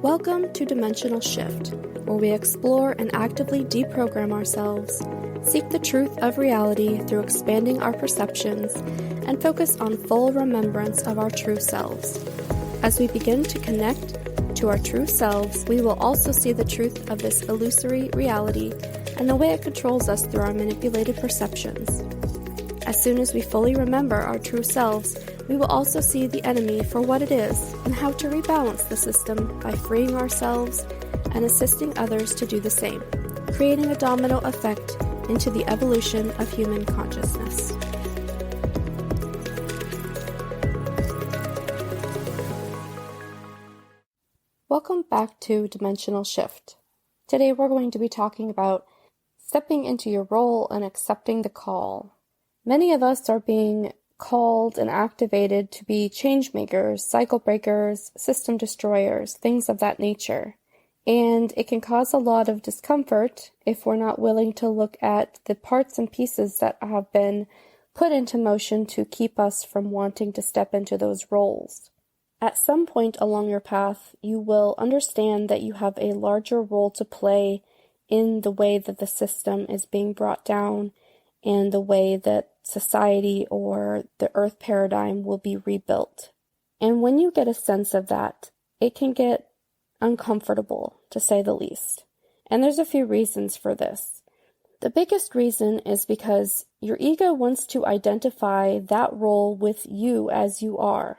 Welcome to Dimensional Shift, where we explore and actively deprogram ourselves, seek the truth of reality through expanding our perceptions, and focus on full remembrance of our true selves. As we begin to connect to our true selves, we will also see the truth of this illusory reality and the way it controls us through our manipulated perceptions. As soon as we fully remember our true selves, we will also see the enemy for what it is and how to rebalance the system by freeing ourselves and assisting others to do the same, creating a domino effect into the evolution of human consciousness. Welcome back to Dimensional Shift. Today we're going to be talking about stepping into your role and accepting the call. Many of us are being called and activated to be change makers, cycle breakers, system destroyers, things of that nature. And it can cause a lot of discomfort if we're not willing to look at the parts and pieces that have been put into motion to keep us from wanting to step into those roles. At some point along your path, you will understand that you have a larger role to play in the way that the system is being brought down and the way that society or the earth paradigm will be rebuilt. And when you get a sense of that, it can get uncomfortable, to say the least. And there's a few reasons for this. The biggest reason is because your ego wants to identify that role with you as you are.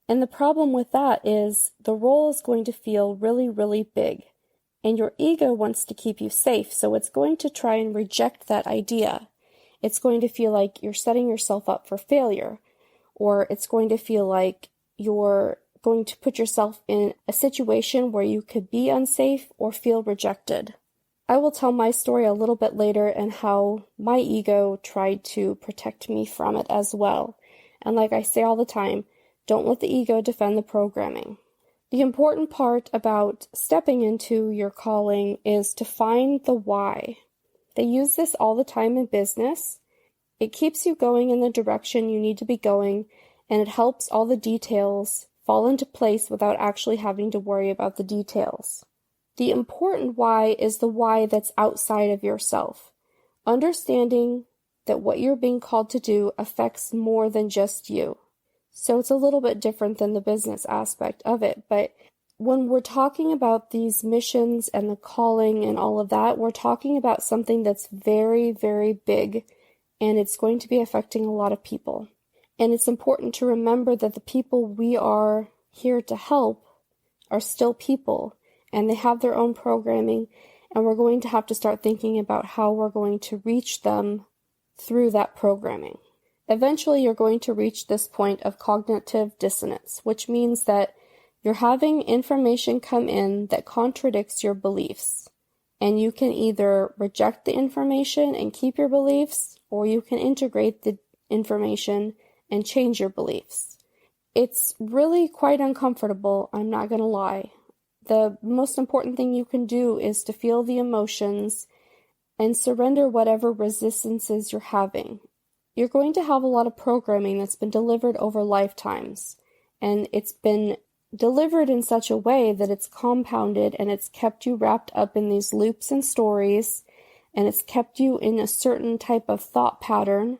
And the problem with that is the role is going to feel really, really big. And your ego wants to keep you safe, so it's going to try and reject that idea. It's going to feel like you're setting yourself up for failure, or it's going to feel like you're going to put yourself in a situation where you could be unsafe or feel rejected. I will tell my story a little bit later and how my ego tried to protect me from it as well. And like I say all the time, don't let the ego defend the programming. The important part about stepping into your calling is to find the why. They use this all the time in business. It keeps you going in the direction you need to be going, and it helps all the details fall into place without actually having to worry about the details. The important why is the why that's outside of yourself. Understanding that what you're being called to do affects more than just you. So it's a little bit different than the business aspect of it, but when we're talking about these missions and the calling and all of that, we're talking about something that's very, very big, and it's going to be affecting a lot of people. And it's important to remember that the people we are here to help are still people, and they have their own programming, and we're going to have to start thinking about how we're going to reach them through that programming. Eventually, you're going to reach this point of cognitive dissonance, which means that you're having information come in that contradicts your beliefs. And you can either reject the information and keep your beliefs, or you can integrate the information and change your beliefs. It's really quite uncomfortable, I'm not going to lie. The most important thing you can do is to feel the emotions and surrender whatever resistances you're having. You're going to have a lot of programming that's been delivered over lifetimes, and it's been delivered in such a way that it's compounded and it's kept you wrapped up in these loops and stories, and it's kept you in a certain type of thought pattern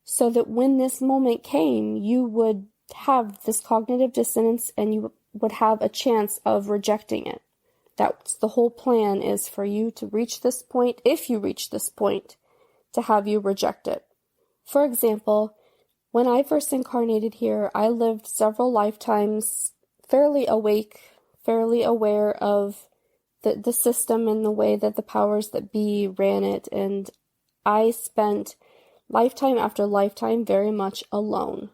so that when this moment came, you would have this cognitive dissonance and you would have a chance of rejecting it. That's the whole plan, is for you to reach this point, if you reach this point, to have you reject it. For example, when I first incarnated here, I lived several lifetimes fairly awake, fairly aware of the system and the way that the powers that be ran it, and I spent lifetime after lifetime very much alone.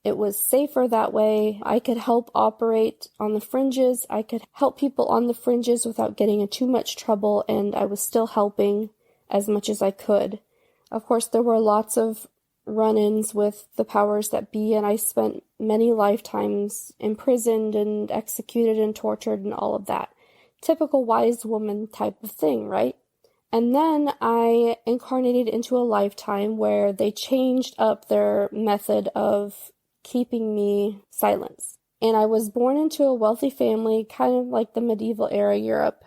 It was safer that way. I could help operate on the fringes. I could help people on the fringes without getting in too much trouble, and I was still helping as much as I could. Of course, there were lots of run-ins with the powers that be, and I spent many lifetimes imprisoned and executed and tortured and all of that. Typical wise woman type of thing, right? And then I incarnated into a lifetime where they changed up their method of keeping me silenced. And I was born into a wealthy family, kind of like the medieval era Europe.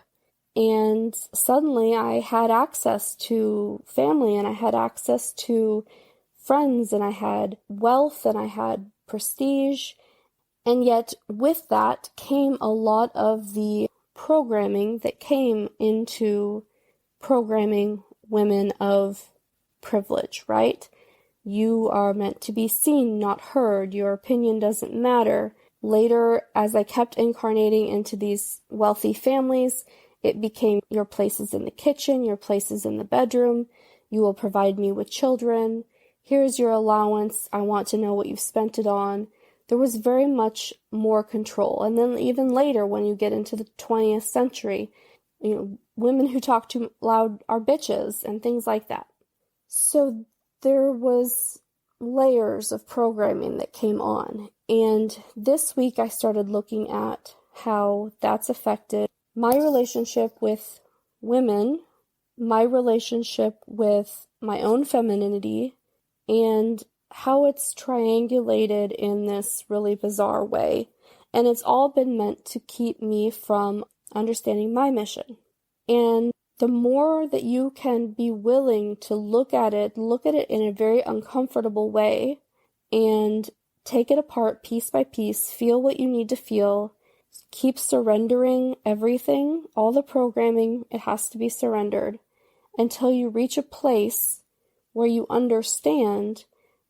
And suddenly I had access to family, and I had access to friends, and I had wealth, and I had prestige. And yet with that came a lot of the programming that came into programming women of privilege, right? You are meant to be seen, not heard. Your opinion doesn't matter. Later, as I kept incarnating into these wealthy families, it became your places in the kitchen, your places in the bedroom. You will provide me with children. Here's your allowance. I want to know what you've spent it on. There was very much more control. And then even later, when you get into the 20th century, women who talk too loud are bitches and things like that. So there was layers of programming that came on. And this week I started looking at how that's affected my relationship with women, my relationship with my own femininity, and how it's triangulated in this really bizarre way. And it's all been meant to keep me from understanding my mission. And the more that you can be willing to look at it in a very uncomfortable way and take it apart piece by piece, feel what you need to feel, keep surrendering everything, all the programming, it has to be surrendered until you reach a place where you understand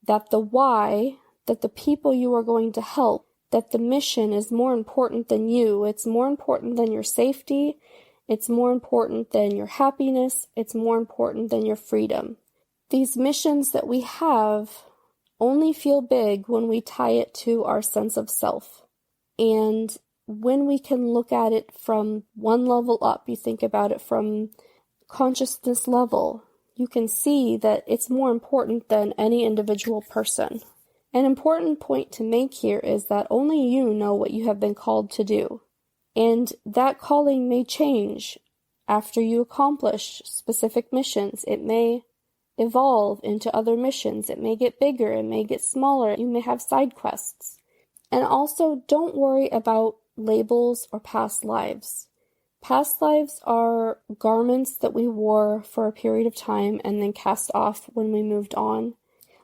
that the why, that the people you are going to help, that the mission is more important than you. It's more important than your safety. It's more important than your happiness. It's more important than your freedom. These missions that we have only feel big when we tie it to our sense of self. And when we can look at it from one level up, you think about it from consciousness level, you can see that it's more important than any individual person. An important point to make here is that only you know what you have been called to do. And that calling may change after you accomplish specific missions. It may evolve into other missions. It may get bigger. It may get smaller. You may have side quests. And also, don't worry about labels or past lives. Past lives are garments that we wore for a period of time and then cast off when we moved on.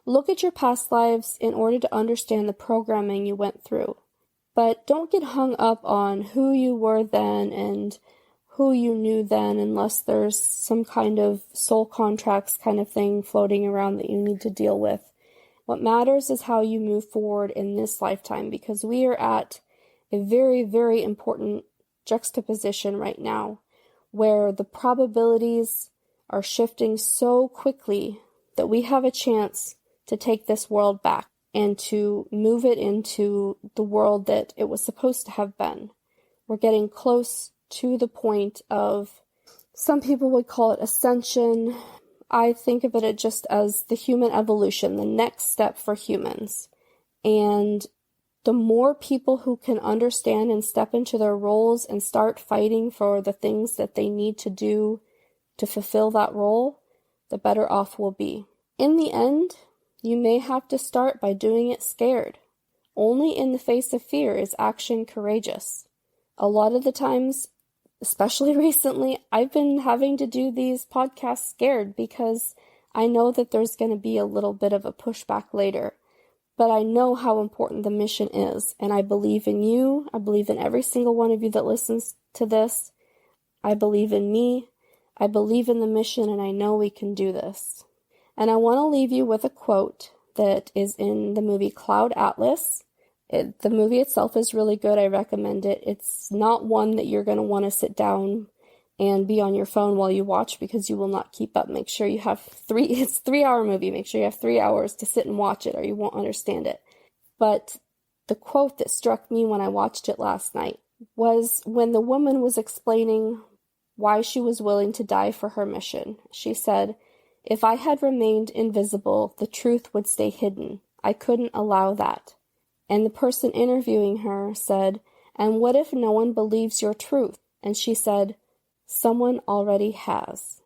Look at your past lives in order to understand the programming you went through. But don't get hung up on who you were then and who you knew then unless there's some kind of soul contracts kind of thing floating around that you need to deal with. What matters is how you move forward in this lifetime, because we are at a very, very important juxtaposition right now where the probabilities are shifting so quickly that we have a chance to take this world back and to move it into the world that it was supposed to have been. We're getting close to the point of, some people would call it ascension. I think of it just as the human evolution, the next step for humans. And the more people who can understand and step into their roles and start fighting for the things that they need to do to fulfill that role, the better off we'll be. In the end, you may have to start by doing it scared. Only in the face of fear is action courageous. A lot of the times, especially recently, I've been having to do these podcasts scared because I know that there's going to be a little bit of a pushback later. But I know how important the mission is, and I believe in you. I believe in every single one of you that listens to this. I believe in me. I believe in the mission, and I know we can do this. And I want to leave you with a quote that is in the movie Cloud Atlas. The movie itself is really good. I recommend it. It's not one that you're going to want to sit down and be on your phone while you watch because you will not keep up. Make sure you have it's a 3-hour movie. Make sure you have 3 hours to sit and watch it or you won't understand it. But the quote that struck me when I watched it last night was when the woman was explaining why she was willing to die for her mission. She said, "If I had remained invisible, the truth would stay hidden. I couldn't allow that." And the person interviewing her said, "And what if no one believes your truth?" And she said, "Someone already has."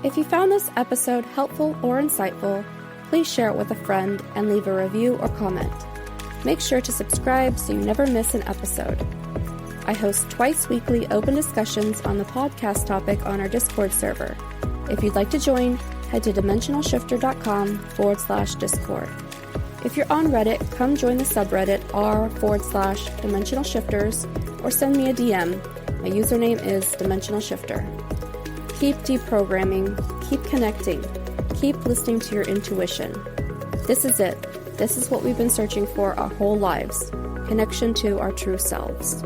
If you found this episode helpful or insightful, please share it with a friend and leave a review or comment. Make sure to subscribe so you never miss an episode. I host twice weekly open discussions on the podcast topic on our Discord server. If you'd like to join, head to dimensionalshifter.com/Discord. If you're on Reddit, come join the subreddit r/dimensionalshifters or send me a DM. My username is dimensionalshifter. Keep deprogramming, keep connecting, keep listening to your intuition. This is it. This is what we've been searching for our whole lives. Connection to our true selves.